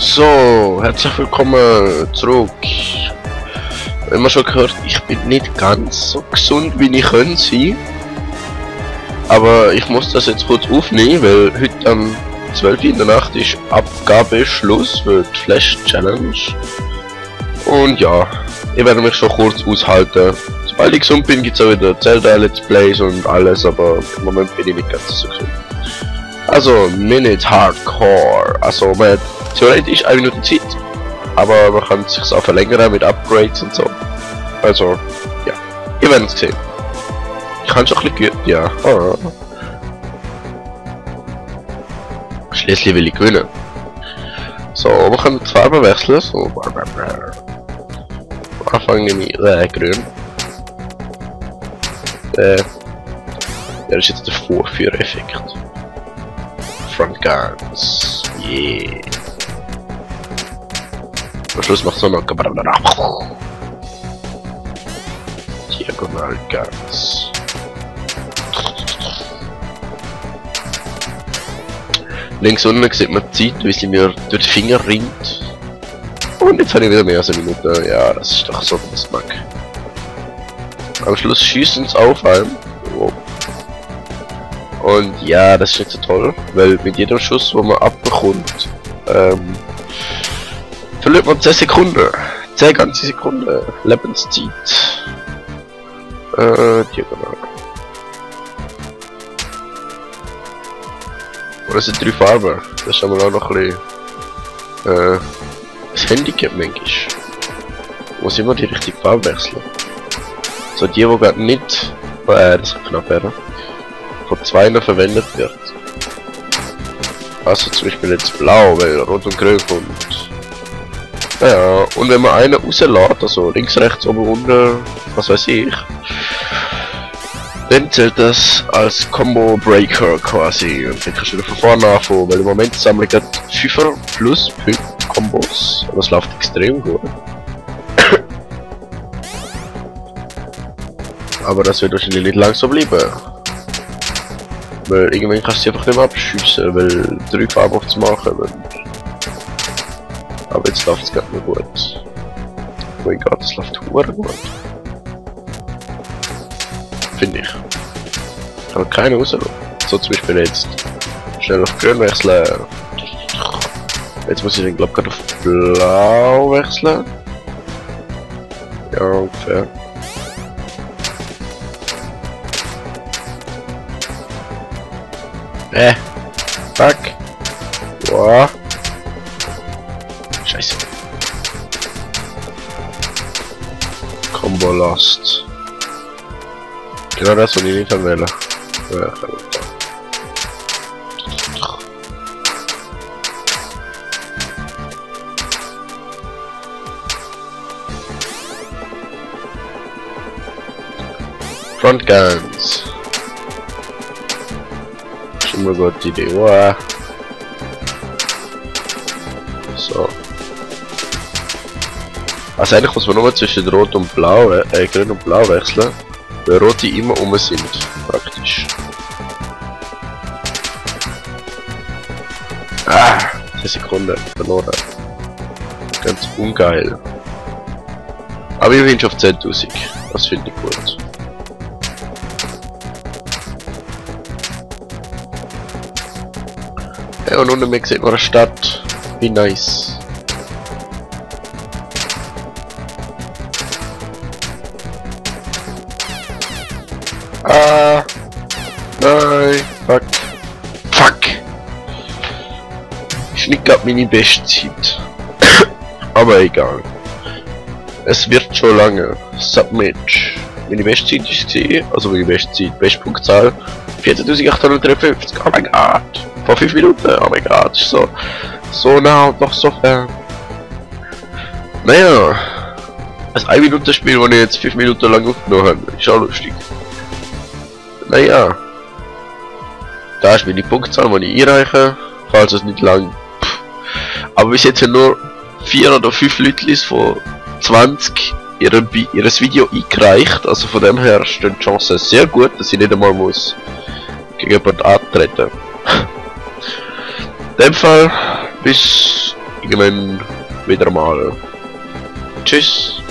So, herzlich willkommen zurück. Immer schon gehört, ich bin nicht ganz so gesund wie ich könnte sein. Aber ich muss das jetzt kurz aufnehmen, weil heute am 12 Uhr in der Nacht ist Abgabeschluss für die Flash Challenge. Und ja, ich werde mich schon kurz aushalten. Sobald ich gesund bin, gibt es auch wieder Zelda Let's Plays und alles, aber im Moment bin ich nicht ganz so gesund. Also, Minute Hardcore. Also, man hat theoretisch 1 Minute Zeit, aber man kann sich auch verlängern mit Upgrades und so. Also, ja, ihr werdet es sehen. Ich kann schon ein bisschen geübt, ja. Ah. Schließlich will ich gewinnen. So, wir können die Farbe wechseln. So, am Anfang nehme ich grün. Der ist jetzt der Vorführeffekt. Front Guns. Yeah. Am Schluss macht so noch Diagonal Guns. Links unten sieht man die Zeit, wie sie mir durch die Finger ringt. Und jetzt habe ich wieder mehr als eine Minute. Ja, das ist doch so, was ich mag. Am Schluss schießen sie auf einem. Oh. Und ja, das ist nicht so toll, weil mit jedem Schuss, wo man abbekommt, verliert man 10 Sekunden. 10 ganze Sekunden Lebenszeit. Diagonal. Oder sind 3 Farben? Das ist aber auch noch ein bisschen das Handicap manchmal. Muss immer die richtige Farbe wechseln. So die gerade nicht, das kann knapp werden, von 2 verwendet wird. Also zum Beispiel jetzt blau, weil rot und grün kommt. Ja, und wenn man einen rauslässt, also links, rechts, oben, unten, was weiß ich, dann zählt das als Combo Breaker quasi. Und dann kannst du wieder von vorne anfangen, weil im Moment sammle ich gerade 5er plus Kombos. Das läuft extrem gut. Aber das wird wahrscheinlich nicht lang so bleiben. Weil irgendwann kannst du sie einfach nicht mehr abschiessen, weil 3 Farben auf zu machen. Aber jetzt läuft es gerade nicht gut. Oh mein Gott, das läuft verdammt gut. Finde ich. Aber keine rausrufen. So zum Beispiel jetzt. Schnell auf grün wechseln. Jetzt muss ich den glaube gerade auf blau wechseln. Ja, ungefähr. Fuck. Boah. Scheiße. Combo lost. Genau das, was ich nicht anwähle. Ja, Front Guns. Schon mal gute Idee. Wow. So. Also eigentlich muss man nur zwischen Rot und Blau, Grün und Blau wechseln, weil Rote immer um sind, praktisch. Ah, 10 Sekunden verloren. Ganz ungeil. Aber ich bin schon auf 10.000. Das finde ich gut. Ja, und unten sieht man eine Stadt. Wie nice. Ah, nein, fuck. Fuck. Ist nicht gerade meine Bestzeit. Aber egal. Es wird schon lange. Submit. Meine Bestzeit ist gesehen, also meine Bestzeit, Bestpunktzahl 14.853. Oh mein Gott. Vor 5 Minuten, oh mein Gott, ist so nah und doch so fern. Naja, das 1 Minuten Spiel, das ich jetzt 5 Minuten lang aufgenommen habe, ist auch lustig. Naja, da ist meine Punktzahl, die ich einreiche, falls es nicht lang. Aber bis jetzt haben nur 4 oder 5 Leute von 20 ihres Video eingereicht, also von dem her stehen die Chancen sehr gut, dass ich nicht einmal muss gegen jemanden antreten. In dem Fall bis irgendwann wieder mal. Tschüss.